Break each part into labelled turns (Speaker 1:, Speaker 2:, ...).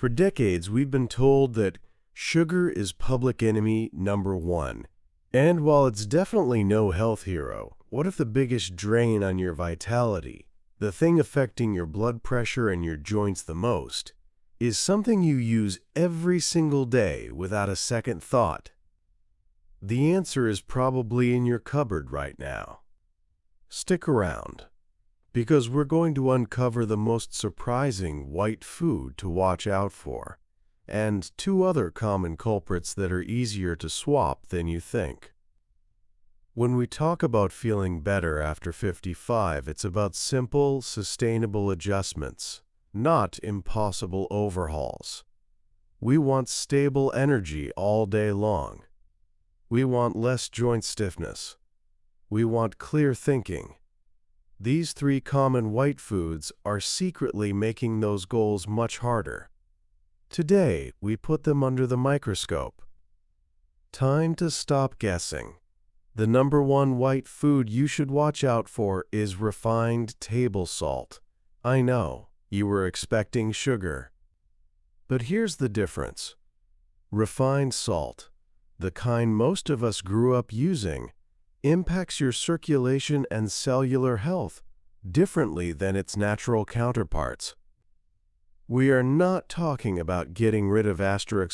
Speaker 1: For decades, we've been told that sugar is public enemy number one. And while it's definitely no health hero, what if the biggest drain on your vitality, the thing affecting your blood pressure and your joints the most, is something you use every single day without a second thought? The answer is probably in your cupboard right now. Stick around, because we're going to uncover the most surprising white food to watch out for, and two other common culprits that are easier to swap than you think. When we talk about feeling better after 55, it's about simple, sustainable adjustments, not impossible overhauls. We want stable energy all day long. We want less joint stiffness. We want clear thinking. These three common white foods are secretly making those goals much harder. Today, we put them under the microscope. Time to stop guessing. The number one white food you should watch out for is refined table salt. I know, you were expecting sugar. But here's the difference. Refined salt, the kind most of us grew up using, impacts your circulation and cellular health differently than its natural counterparts. We are not talking about getting rid of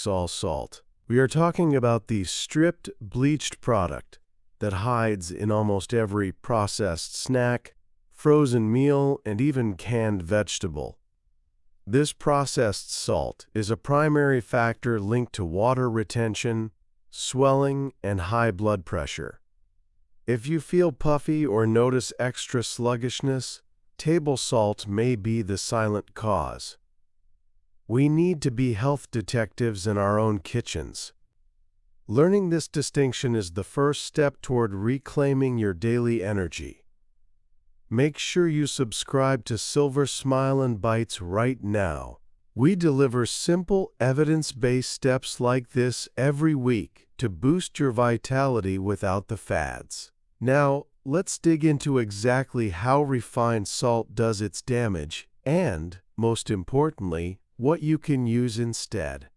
Speaker 1: all salt. We are talking about the stripped, bleached product that hides in almost every processed snack, frozen meal, and even canned vegetable. This processed salt is a primary factor linked to water retention, swelling, and high blood pressure. If you feel puffy or notice extra sluggishness, table salt may be the silent cause. We need to be health detectives in our own kitchens. Learning this distinction is the first step toward reclaiming your daily energy. Make sure you subscribe to Silver Smile and Bites right now. We deliver simple, evidence-based steps like this every week to boost your vitality without the fads. Now, let's dig into exactly how refined salt does its damage and, most importantly, what you can use instead.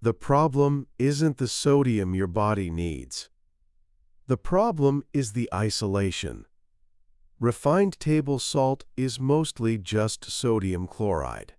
Speaker 1: The problem isn't the sodium your body needs. The problem is the isolation. Refined table salt is mostly just sodium chloride.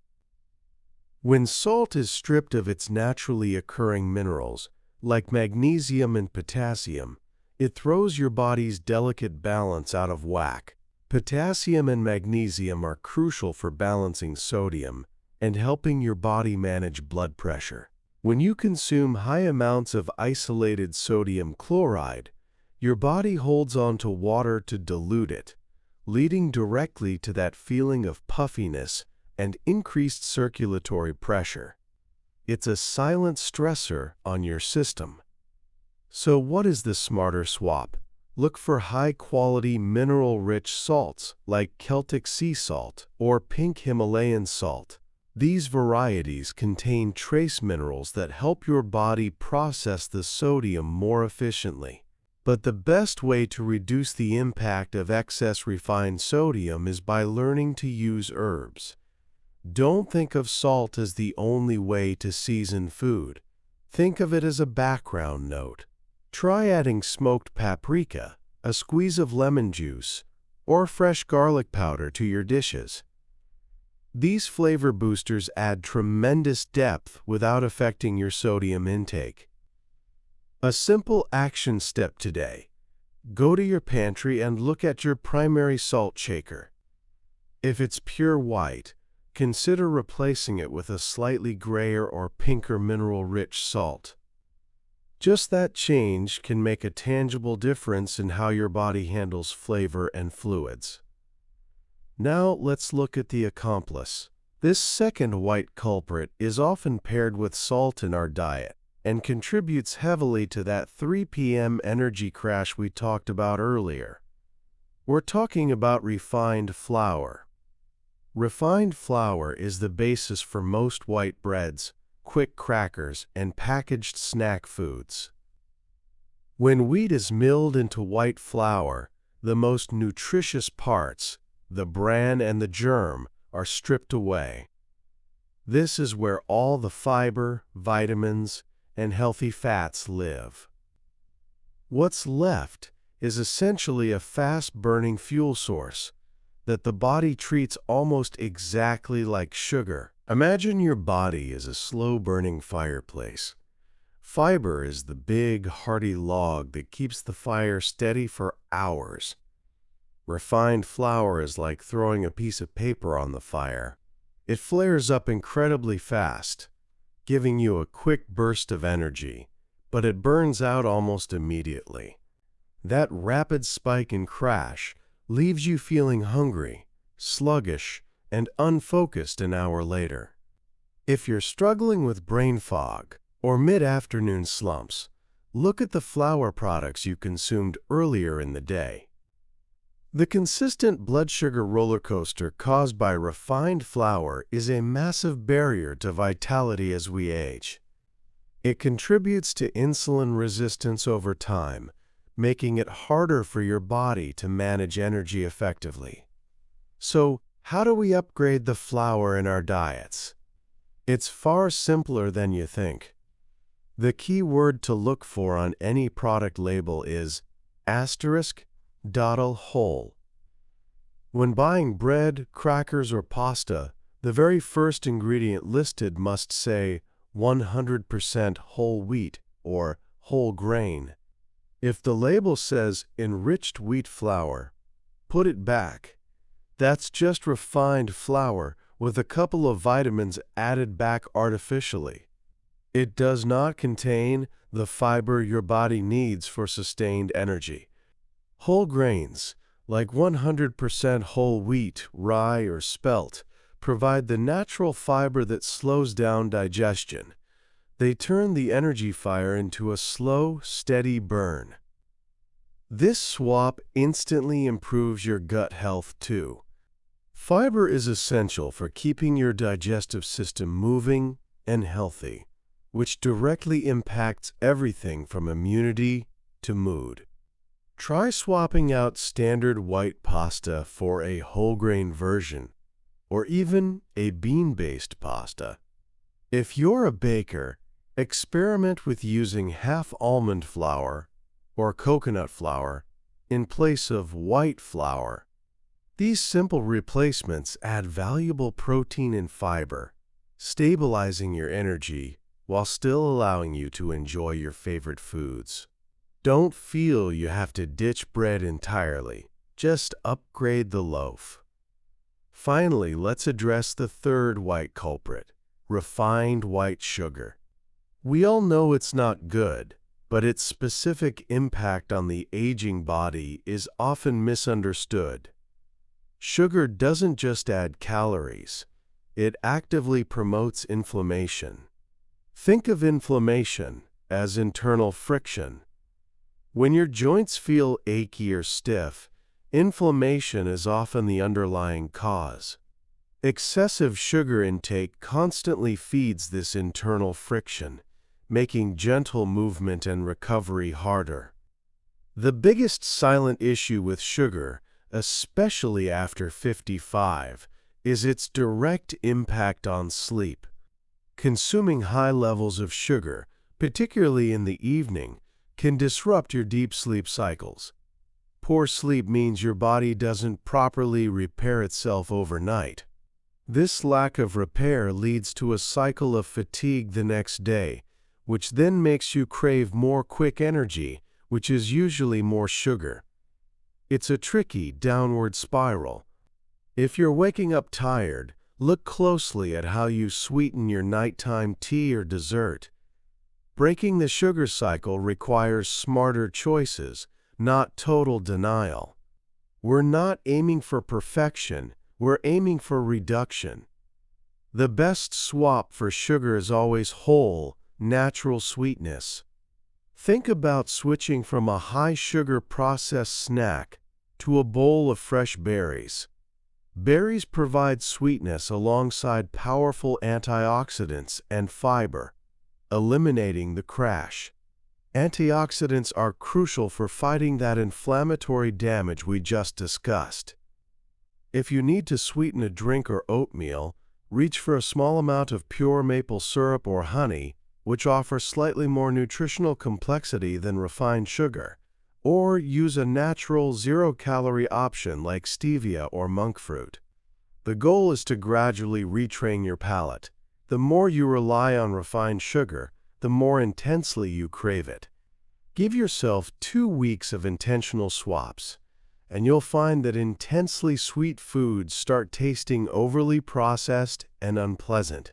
Speaker 1: When salt is stripped of its naturally occurring minerals, like magnesium and potassium, it throws your body's delicate balance out of whack. Potassium and magnesium are crucial for balancing sodium and helping your body manage blood pressure. When you consume high amounts of isolated sodium chloride, your body holds on to water to dilute it, leading directly to that feeling of puffiness and increased circulatory pressure. It's a silent stressor on your system. So what is the smarter swap? Look for high-quality mineral-rich salts like Celtic sea salt or pink Himalayan salt. These varieties contain trace minerals that help your body process the sodium more efficiently. But the best way to reduce the impact of excess refined sodium is by learning to use herbs. Don't think of salt as the only way to season food. Think of it as a background note. Try adding smoked paprika, a squeeze of lemon juice, or fresh garlic powder to your dishes. These flavor boosters add tremendous depth without affecting your sodium intake. A simple action step today. Go to your pantry and look at your primary salt shaker. If it's pure white, consider replacing it with a slightly grayer or pinker mineral-rich salt. Just that change can make a tangible difference in how your body handles flavor and fluids. Now let's look at the accomplice. This second white culprit is often paired with salt in our diet and contributes heavily to that 3 p.m. energy crash we talked about earlier. We're talking about refined flour. Refined flour is the basis for most white breads, quick crackers, and packaged snack foods. When wheat is milled into white flour, the most nutritious parts, the bran and the germ, are stripped away. This is where all the fiber, vitamins, and healthy fats live. What's left is essentially a fast-burning fuel source that the body treats almost exactly like sugar. Imagine your body is a slow-burning fireplace. Fiber is the big, hearty log that keeps the fire steady for hours. Refined flour is like throwing a piece of paper on the fire. It flares up incredibly fast, giving you a quick burst of energy, but it burns out almost immediately. That rapid spike and crash leaves you feeling hungry, sluggish, and unfocused an hour later. If you're struggling with brain fog or mid-afternoon slumps, look at the flour products you consumed earlier in the day. The consistent blood sugar roller coaster caused by refined flour is a massive barrier to vitality as we age. It contributes to insulin resistance over time, making it harder for your body to manage energy effectively. So, how do we upgrade the flour in our diets? It's far simpler than you think. The key word to look for on any product label is *whole. When buying bread, crackers, or pasta, the very first ingredient listed must say 100% whole wheat or whole grain. If the label says enriched wheat flour, put it back. That's just refined flour with a couple of vitamins added back artificially. It does not contain the fiber your body needs for sustained energy. Whole grains, like 100% whole wheat, rye, or spelt, provide the natural fiber that slows down digestion. They turn the energy fire into a slow, steady burn. This swap instantly improves your gut health too. Fiber is essential for keeping your digestive system moving and healthy, which directly impacts everything from immunity to mood. Try swapping out standard white pasta for a whole grain version, or even a bean-based pasta. If you're a baker, experiment with using half almond flour or coconut flour in place of white flour. These simple replacements add valuable protein and fiber, stabilizing your energy while still allowing you to enjoy your favorite foods. Don't feel you have to ditch bread entirely. Just upgrade the loaf. Finally, let's address the third white culprit, refined white sugar. We all know it's not good, but its specific impact on the aging body is often misunderstood. Sugar doesn't just add calories, it actively promotes inflammation. Think of inflammation as internal friction. When your joints feel achy or stiff, inflammation is often the underlying cause. Excessive sugar intake constantly feeds this internal friction, making gentle movement and recovery harder. The biggest silent issue with sugar, especially after 55, is its direct impact on sleep. Consuming high levels of sugar, particularly in the evening, can disrupt your deep sleep cycles. Poor sleep means your body doesn't properly repair itself overnight. This lack of repair leads to a cycle of fatigue the next day, which then makes you crave more quick energy, which is usually more sugar. It's a tricky downward spiral. If you're waking up tired, look closely at how you sweeten your nighttime tea or dessert. Breaking the sugar cycle requires smarter choices, not total denial. We're not aiming for perfection, we're aiming for reduction. The best swap for sugar is always whole, natural sweetness. Think about switching from a high-sugar processed snack to a bowl of fresh berries. Berries provide sweetness alongside powerful antioxidants and fiber, eliminating the crash. Antioxidants are crucial for fighting that inflammatory damage we just discussed. If you need to sweeten a drink or oatmeal, Reach for a small amount of pure maple syrup or honey, which offers slightly more nutritional complexity than refined sugar, or use a natural zero-calorie option like stevia or monk fruit. The goal is to gradually retrain your palate. The more you rely on refined sugar, the more intensely you crave it. Give yourself 2 weeks of intentional swaps, and you'll find that intensely sweet foods start tasting overly processed and unpleasant.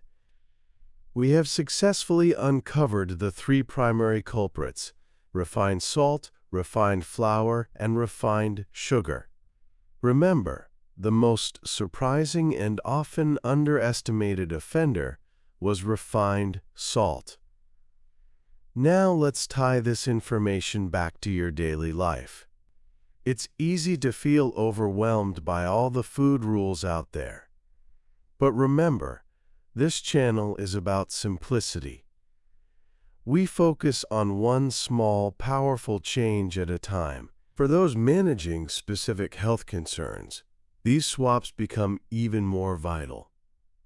Speaker 1: We have successfully uncovered the 3 primary culprits: refined salt, refined flour, and refined sugar. Remember, the most surprising and often underestimated offender was refined salt. Now let's tie this information back to your daily life. It's easy to feel overwhelmed by all the food rules out there. But remember, this channel is about simplicity. We focus on one small, powerful change at a time. For those managing specific health concerns, these swaps become even more vital.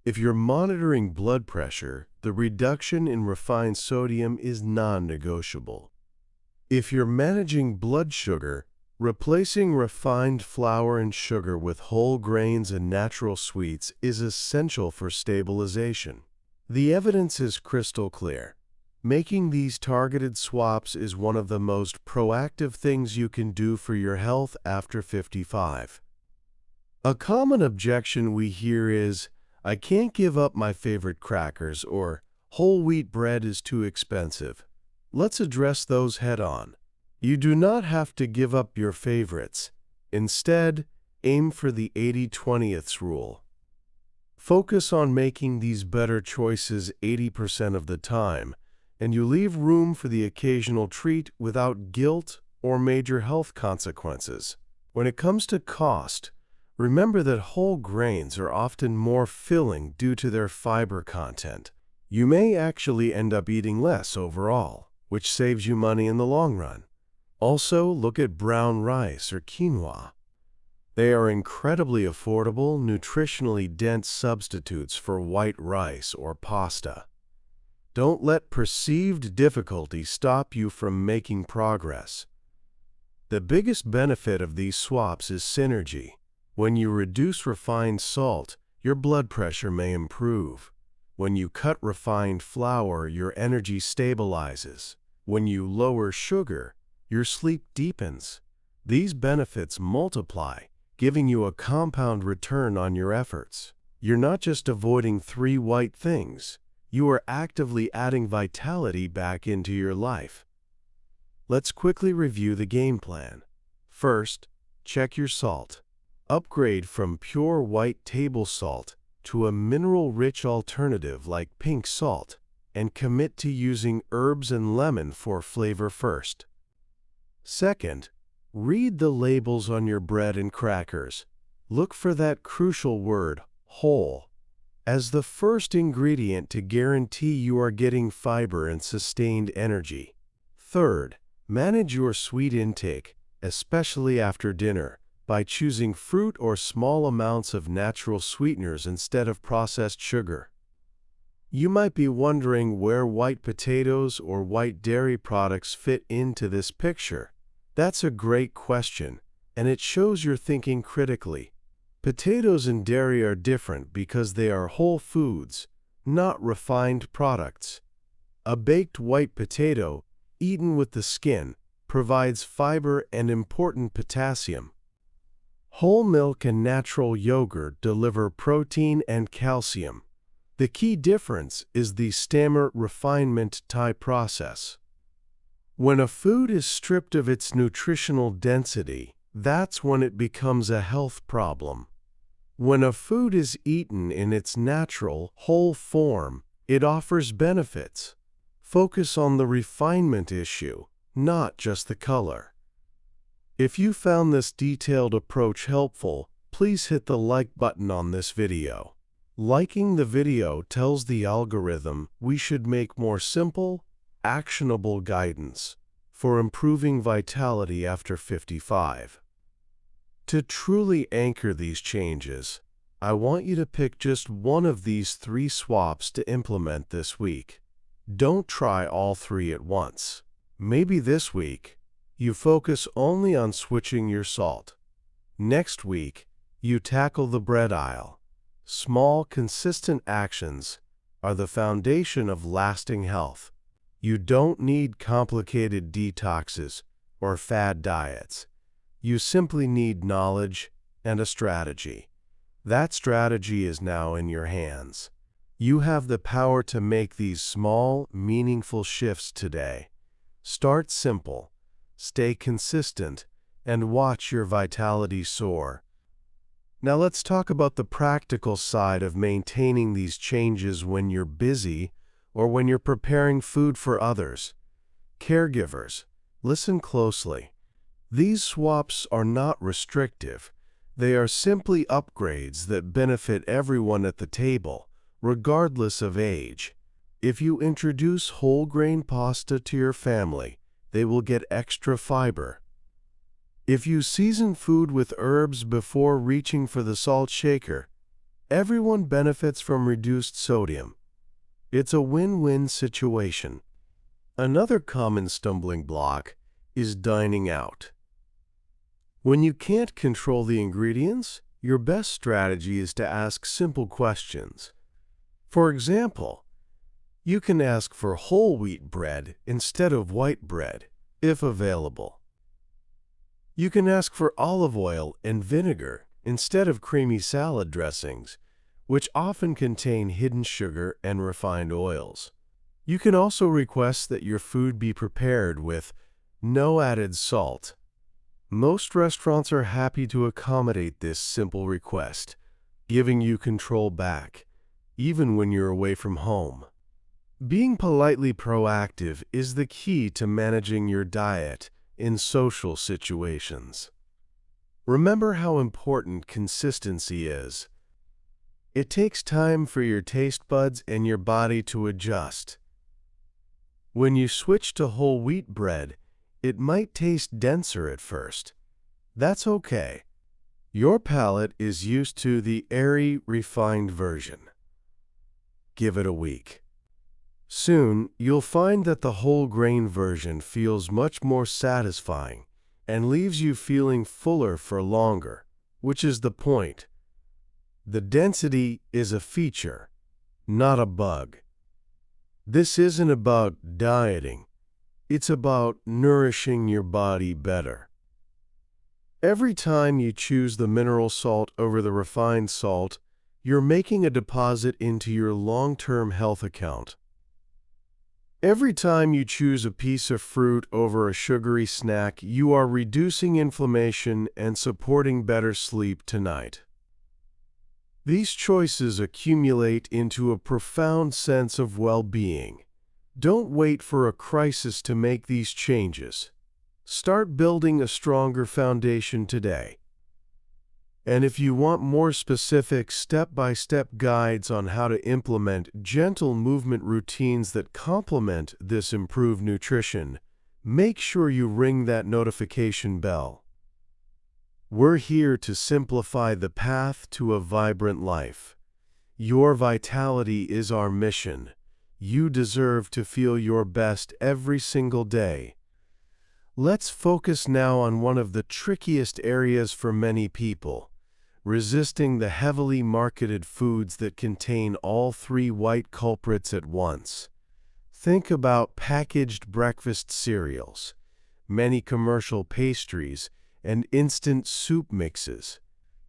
Speaker 1: If you're monitoring blood pressure, the reduction in refined sodium is non-negotiable. If you're managing blood sugar, replacing refined flour and sugar with whole grains and natural sweets is essential for stabilization. The evidence is crystal clear. Making these targeted swaps is one of the most proactive things you can do for your health after 55. A common objection we hear is, "I can't give up my favorite crackers," or "whole wheat bread is too expensive." Let's address those head-on. You do not have to give up your favorites. Instead, aim for the 80-20th rule. Focus on making these better choices 80% of the time, and you leave room for the occasional treat without guilt or major health consequences. When it comes to cost, remember that whole grains are often more filling due to their fiber content. You may actually end up eating less overall, which saves you money in the long run. Also, look at brown rice or quinoa. They are incredibly affordable, nutritionally dense substitutes for white rice or pasta. Don't let perceived difficulty stop you from making progress. The biggest benefit of these swaps is synergy. When you reduce refined salt, your blood pressure may improve. When you cut refined flour, your energy stabilizes. When you lower sugar, your sleep deepens. These benefits multiply, giving you a compound return on your efforts. You're not just avoiding 3 white things. You are actively adding vitality back into your life. Let's quickly review the game plan. First, check your salt. Upgrade from pure white table salt to a mineral-rich alternative like pink salt, and commit to using herbs and lemon for flavor first. Second, read the labels on your bread and crackers. Look for that crucial word, whole, as the first ingredient to guarantee you are getting fiber and sustained energy. Third, manage your sweet intake, especially after dinner, by choosing fruit or small amounts of natural sweeteners instead of processed sugar. You might be wondering where white potatoes or white dairy products fit into this picture. That's a great question, and it shows you're thinking critically. Potatoes and dairy are different because they are whole foods, not refined products. A baked white potato, eaten with the skin, provides fiber and important potassium. Whole milk and natural yogurt deliver protein and calcium. The key difference is the stammer refinement tie process. When a food is stripped of its nutritional density, that's when it becomes a health problem. When a food is eaten in its natural, whole form, it offers benefits. Focus on the refinement issue, not just the color. If you found this detailed approach helpful, please hit the like button on this video. Liking the video tells the algorithm we should make more simple, actionable guidance for improving vitality after 55. To truly anchor these changes, I want you to pick just one of these 3 swaps to implement this week. Don't try all 3 at once. Maybe this week, you focus only on switching your salt. Next week, you tackle the bread aisle. Small, consistent actions are the foundation of lasting health. You don't need complicated detoxes or fad diets. You simply need knowledge and a strategy. That strategy is now in your hands. You have the power to make these small, meaningful shifts today. Start simple, stay consistent, and watch your vitality soar. Now let's talk about the practical side of maintaining these changes when you're busy or when you're preparing food for others. Caregivers, listen closely. These swaps are not restrictive. They are simply upgrades that benefit everyone at the table, regardless of age. If you introduce whole grain pasta to your family, they will get extra fiber. If you season food with herbs before reaching for the salt shaker, everyone benefits from reduced sodium. It's a win-win situation. Another common stumbling block is dining out. When you can't control the ingredients, your best strategy is to ask simple questions. For example, you can ask for whole wheat bread instead of white bread, if available. You can ask for olive oil and vinegar instead of creamy salad dressings, which often contain hidden sugar and refined oils. You can also request that your food be prepared with no added salt. Most restaurants are happy to accommodate this simple request, giving you control back, even when you're away from home. Being politely proactive is the key to managing your diet in social situations. Remember how important consistency is. It takes time for your taste buds and your body to adjust. When you switch to whole wheat bread, it might taste denser at first. That's okay. Your palate is used to the airy, refined version. Give it a week. Soon, you'll find that the whole grain version feels much more satisfying and leaves you feeling fuller for longer, which is the point. The density is a feature, not a bug. This isn't about dieting. It's about nourishing your body better. Every time you choose the mineral salt over the refined salt, you're making a deposit into your long-term health account. Every time you choose a piece of fruit over a sugary snack, you are reducing inflammation and supporting better sleep tonight. These choices accumulate into a profound sense of well-being. Don't wait for a crisis to make these changes. Start building a stronger foundation today. And if you want more specific step-by-step guides on how to implement gentle movement routines that complement this improved nutrition, make sure you ring that notification bell. We're here to simplify the path to a vibrant life. Your vitality is our mission. You deserve to feel your best every single day. Let's focus now on one of the trickiest areas for many people: resisting the heavily marketed foods that contain all 3 white culprits at once. Think about packaged breakfast cereals, many commercial pastries, and instant soup mixes.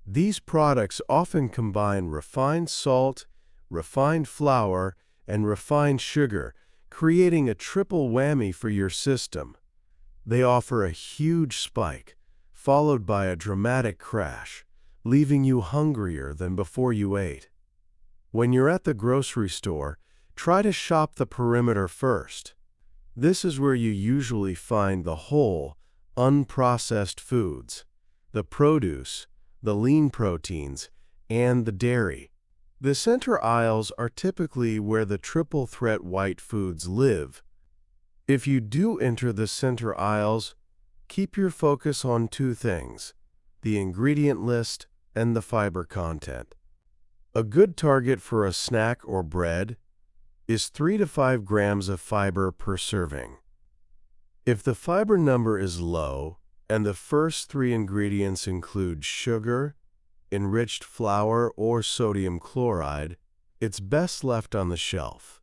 Speaker 1: These products often combine refined salt, refined flour, and refined sugar, creating a triple whammy for your system. They offer a huge spike, followed by a dramatic crash, leaving you hungrier than before you ate. When you're at the grocery store, try to shop the perimeter first. This is where you usually find the whole, unprocessed foods, the produce, the lean proteins, and the dairy. The center aisles are typically where the triple threat white foods live. If you do enter the center aisles, keep your focus on 2 things: the ingredient list and the fiber content. A good target for a snack or bread is 3 to 5 grams of fiber per serving. If the fiber number is low and the first 3 ingredients include sugar, enriched flour, or sodium chloride, it's best left on the shelf.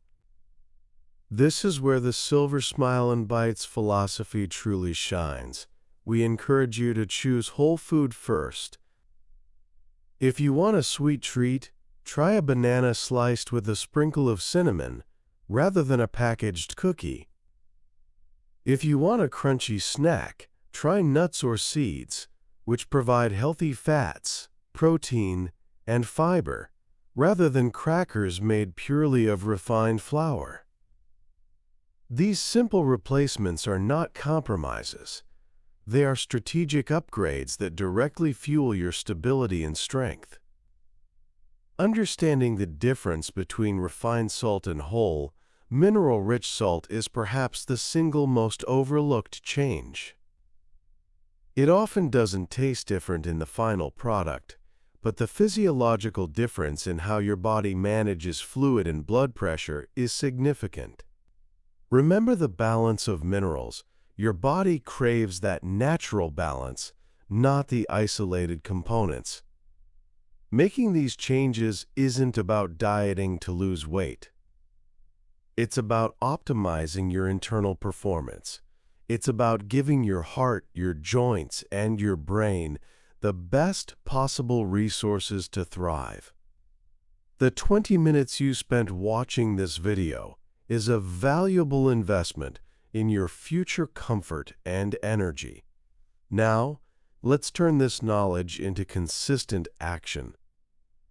Speaker 1: This is where the Silver Smile and Bites philosophy truly shines. We encourage you to choose whole food first. If you want a sweet treat, try a banana sliced with a sprinkle of cinnamon rather than a packaged cookie. If you want a crunchy snack, try nuts or seeds, which provide healthy fats, protein, and fiber, rather than crackers made purely of refined flour. These simple replacements are not compromises. They are strategic upgrades that directly fuel your stability and strength. Understanding the difference between refined salt and whole, mineral-rich salt is perhaps the single most overlooked change. It often doesn't taste different in the final product, but the physiological difference in how your body manages fluid and blood pressure is significant. Remember the balance of minerals. Your body craves that natural balance, not the isolated components. Making these changes isn't about dieting to lose weight. It's about optimizing your internal performance. It's about giving your heart, your joints, and your brain the best possible resources to thrive. The 20 minutes you spent watching this video is a valuable investment in your future comfort and energy. Now, let's turn this knowledge into consistent action.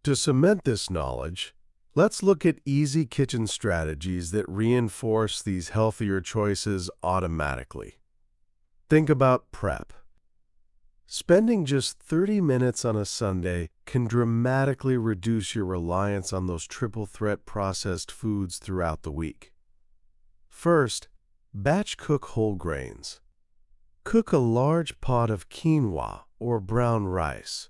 Speaker 1: To cement this knowledge, let's look at easy kitchen strategies that reinforce these healthier choices automatically. Think about prep. Spending just 30 minutes on a Sunday can dramatically reduce your reliance on those triple-threat processed foods throughout the week. First, batch cook whole grains. Cook a large pot of quinoa or brown rice.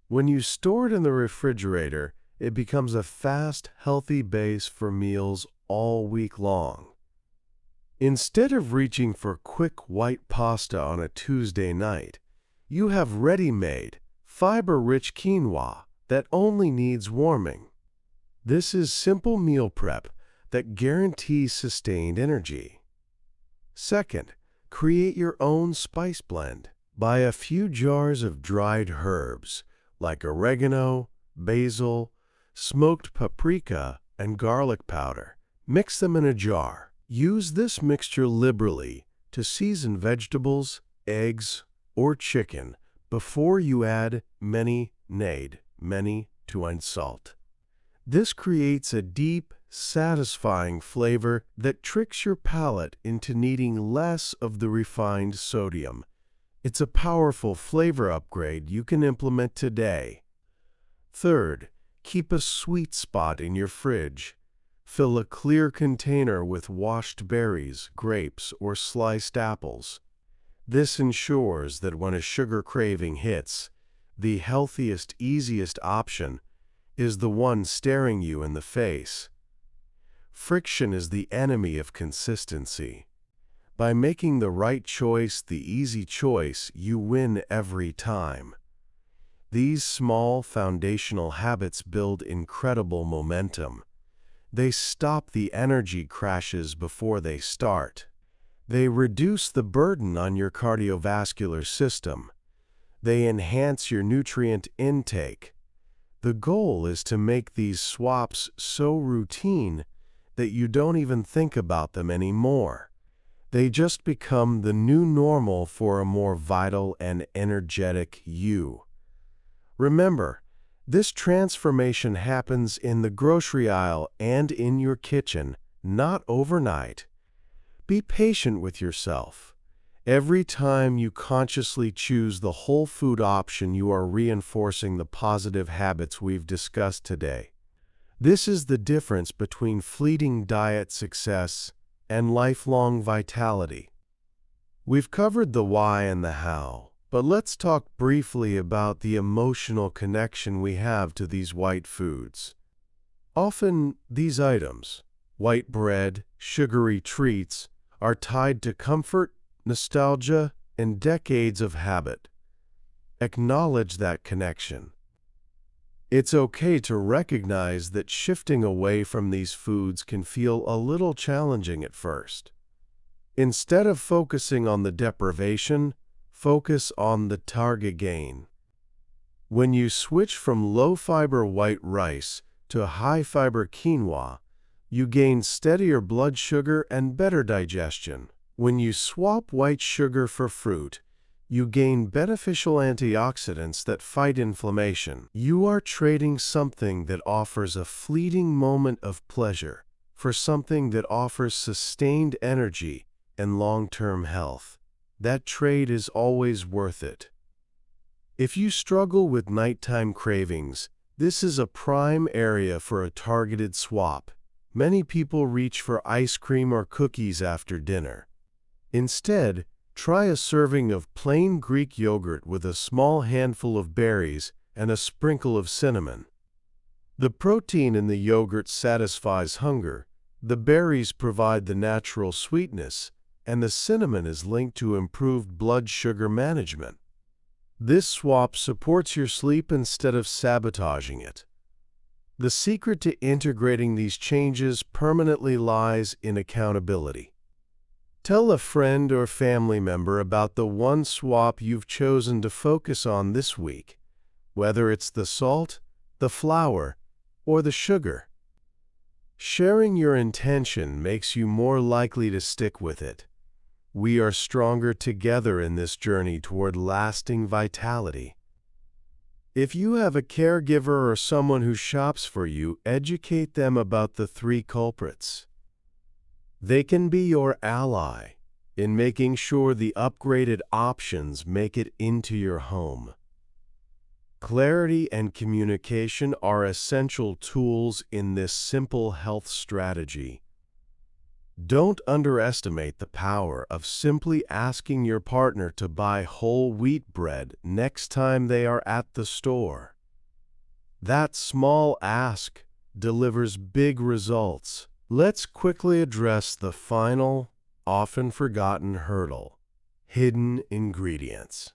Speaker 1: When you store it in the refrigerator, it becomes a fast, healthy base for meals all week long. Instead of reaching for quick white pasta on a Tuesday night, you have ready-made, fiber-rich quinoa that only needs warming. This is simple meal prep that guarantees sustained energy. Second, create your own spice blend. Buy a few jars of dried herbs like oregano, basil, smoked paprika, and garlic powder. Mix them in a jar. Use this mixture liberally to season vegetables, eggs, or chicken before you add many to salt. This creates a deep, satisfying flavor that tricks your palate into needing less of the refined sodium. It's a powerful flavor upgrade you can implement today. Third, keep a sweet spot in your fridge. Fill a clear container with washed berries, grapes, or sliced apples. This ensures that when a sugar craving hits, the healthiest, easiest option is the one staring you in the face. Friction is the enemy of consistency. By making the right choice the easy choice, you win every time. These small foundational habits build incredible momentum. They stop the energy crashes before they start. They reduce the burden on your cardiovascular system. They enhance your nutrient intake. The goal is to make these swaps so routine that you don't even think about them anymore. They just become the new normal for a more vital and energetic you. Remember, this transformation happens in the grocery aisle and in your kitchen, not overnight. Be patient with yourself. Every time you consciously choose the whole food option, you are reinforcing the positive habits we've discussed today. This is the difference between fleeting diet success and lifelong vitality. We've covered the why and the how, But let's talk briefly about the emotional connection we have to these white foods. Often, these items, white bread, sugary treats, are tied to comfort, nostalgia, and decades of habit. Acknowledge that connection. It's okay to recognize that shifting away from these foods can feel a little challenging at first. Instead of focusing on the deprivation, focus on the target gain. When you switch from low-fiber white rice to high-fiber quinoa, you gain steadier blood sugar and better digestion. When you swap white sugar for fruit, you gain beneficial antioxidants that fight inflammation. You are trading something that offers a fleeting moment of pleasure for something that offers sustained energy and long-term health. That trade is always worth it. If you struggle with nighttime cravings, this is a prime area for a targeted swap. Many people reach for ice cream or cookies after dinner. Instead, try a serving of plain Greek yogurt with a small handful of berries and a sprinkle of cinnamon. The protein in the yogurt satisfies hunger, the berries provide the natural sweetness, and the cinnamon is linked to improved blood sugar management. This swap supports your sleep instead of sabotaging it. The secret to integrating these changes permanently lies in accountability. Tell a friend or family member about the one swap you've chosen to focus on this week, whether it's the salt, the flour, or the sugar. Sharing your intention makes you more likely to stick with it. We are stronger together in this journey toward lasting vitality. If you have a caregiver or someone who shops for you, educate them about the 3 culprits. They can be your ally in making sure the upgraded options make it into your home. Clarity and communication are essential tools in this simple health strategy. Don't underestimate the power of simply asking your partner to buy whole wheat bread next time they are at the store. That small ask delivers big results. Let's quickly address the final, often forgotten hurdle: hidden ingredients.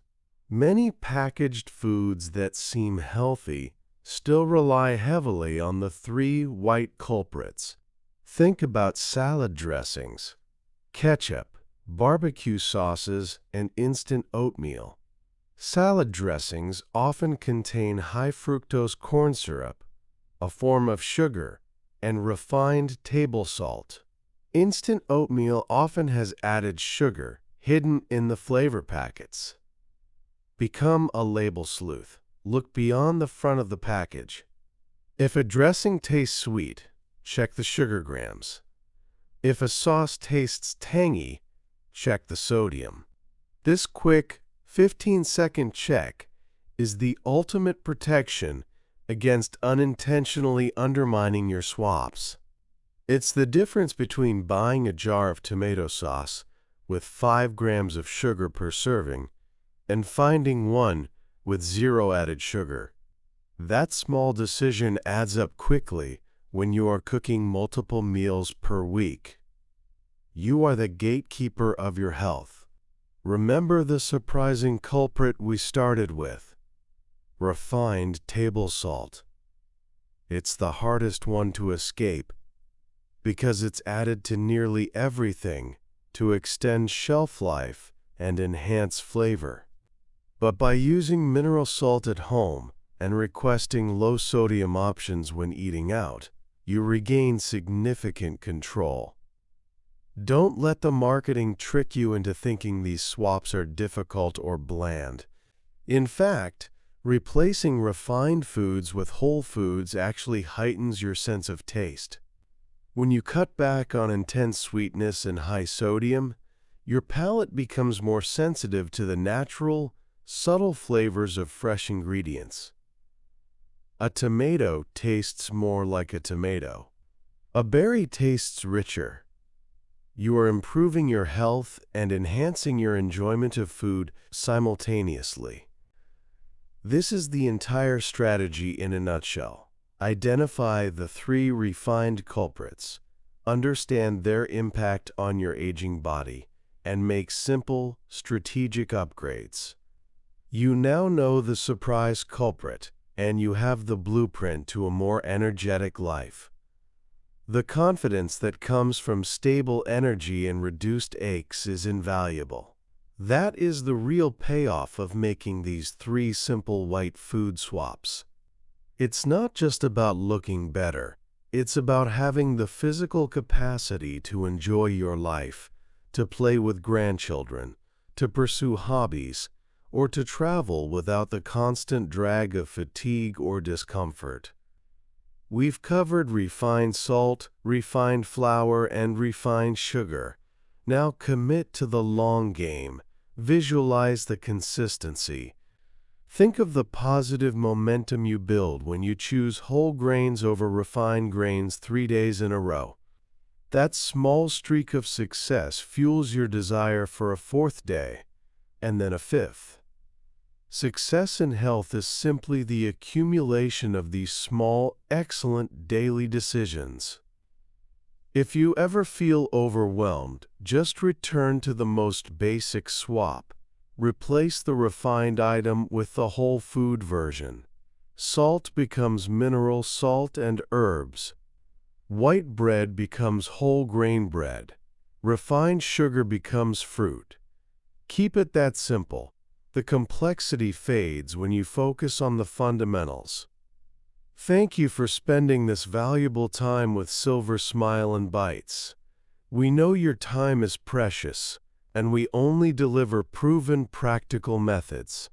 Speaker 1: Many packaged foods that seem healthy still rely heavily on the 3 white culprits. Think about salad dressings, ketchup, barbecue sauces, and instant oatmeal. Salad dressings often contain high fructose corn syrup, a form of sugar, and refined table salt. Instant oatmeal often has added sugar hidden in the flavor packets. Become a label sleuth. Look beyond the front of the package. If a dressing tastes sweet, check the sugar grams. If a sauce tastes tangy, check the sodium. This quick 15-second check is the ultimate protection against unintentionally undermining your swaps. It's the difference between buying a jar of tomato sauce with 5 grams of sugar per serving and finding one with 0 added sugar. That small decision adds up quickly when you are cooking multiple meals per week. You are the gatekeeper of your health. Remember the surprising culprit we started with: refined table salt. It's the hardest one to escape because it's added to nearly everything to extend shelf life and enhance flavor. But by using mineral salt at home and requesting low-sodium options when eating out, you regain significant control. Don't let the marketing trick you into thinking these swaps are difficult or bland. In fact, replacing refined foods with whole foods actually heightens your sense of taste. When you cut back on intense sweetness and high sodium, your palate becomes more sensitive to the natural, subtle flavors of fresh ingredients. A tomato tastes more like a tomato. A berry tastes richer. You are improving your health and enhancing your enjoyment of food simultaneously. This is the entire strategy in a nutshell. Identify the 3 refined culprits, understand their impact on your aging body, and make simple, strategic upgrades. You now know the surprise culprit, and you have the blueprint to a more energetic life. The confidence that comes from stable energy and reduced aches is invaluable. That is the real payoff of making these 3 simple white food swaps. It's not just about looking better, it's about having the physical capacity to enjoy your life, to play with grandchildren, to pursue hobbies, or to travel without the constant drag of fatigue or discomfort. We've covered refined salt, refined flour, and refined sugar. Now commit to the long game. Visualize the consistency. Think of the positive momentum you build when you choose whole grains over refined grains 3 days in a row. That small streak of success fuels your desire for a 4th day, and then a 5th. Success in health is simply the accumulation of these small, excellent daily decisions. If you ever feel overwhelmed, just return to the most basic swap. Replace the refined item with the whole food version. Salt becomes mineral salt and herbs. White bread becomes whole grain bread. Refined sugar becomes fruit. Keep it that simple. The complexity fades when you focus on the fundamentals. Thank you for spending this valuable time with Silver Smile and Bites. We know your time is precious, and we only deliver proven practical methods.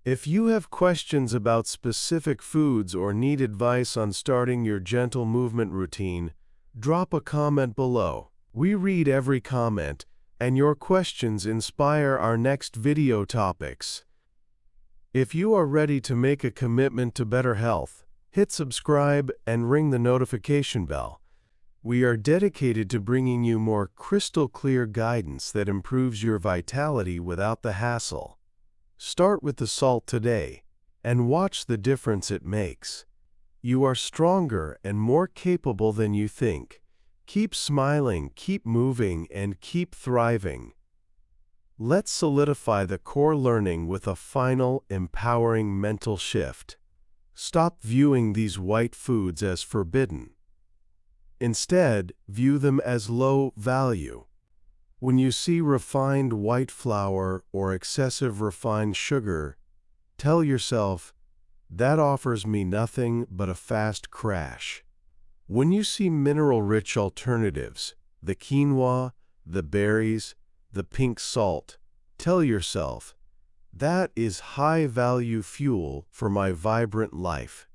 Speaker 1: If you have questions about specific foods or need advice on starting your gentle movement routine, drop a comment below. We read every comment, and your questions inspire our next video topics. If you are ready to make a commitment to better health, hit subscribe and ring the notification bell. We are dedicated to bringing you more crystal clear guidance that improves your vitality without the hassle. Start with the salt today and watch the difference it makes. You are stronger and more capable than you think. Keep smiling, keep moving, and keep thriving. Let's solidify the core learning with a final, empowering mental shift. Stop viewing these white foods as forbidden. Instead, view them as low value. When you see refined white flour or excessive refined sugar, tell yourself, that offers me nothing but a fast crash. When you see mineral-rich alternatives, the quinoa, the berries, the pink salt, tell yourself, that is high-value fuel for my vibrant life.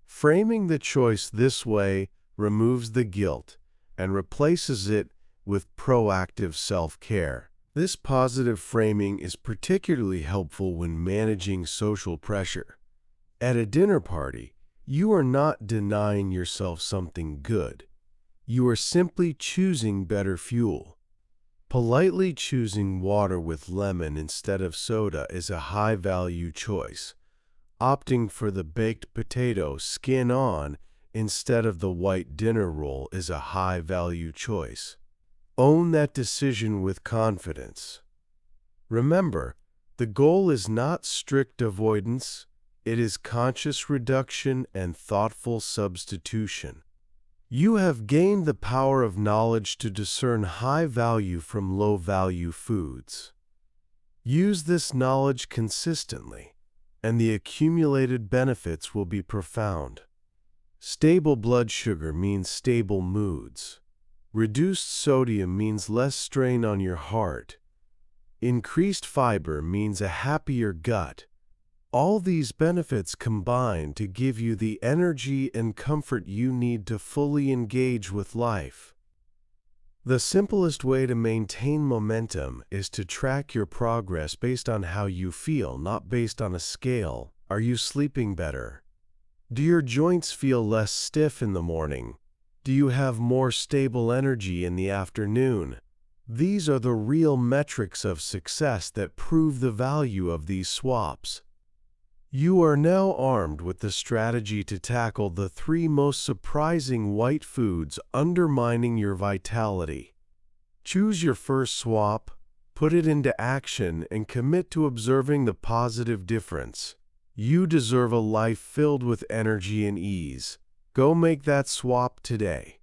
Speaker 1: Framing the choice this way removes the guilt and replaces it with proactive self-care. This positive framing is particularly helpful when managing social pressure. At a dinner party, you are not denying yourself something good. You are simply choosing better fuel. Politely choosing water with lemon instead of soda is a high-value choice. Opting for the baked potato skin on instead of the white dinner roll is a high-value choice. Own that decision with confidence. Remember, the goal is not strict avoidance. It is conscious reduction and thoughtful substitution. You have gained the power of knowledge to discern high value from low value foods. Use this knowledge consistently, and the accumulated benefits will be profound. Stable blood sugar means stable moods. Reduced sodium means less strain on your heart. Increased fiber means a happier gut. All these benefits combine to give you the energy and comfort you need to fully engage with life. The simplest way to maintain momentum is to track your progress based on how you feel, not based on a scale. Are you sleeping better? Do your joints feel less stiff in the morning? Do you have more stable energy in the afternoon? These are the real metrics of success that prove the value of these swaps. You are now armed with the strategy to tackle the 3 most surprising white foods undermining your vitality. Choose your first swap, put it into action, and commit to observing the positive difference. You deserve a life filled with energy and ease. Go make that swap today.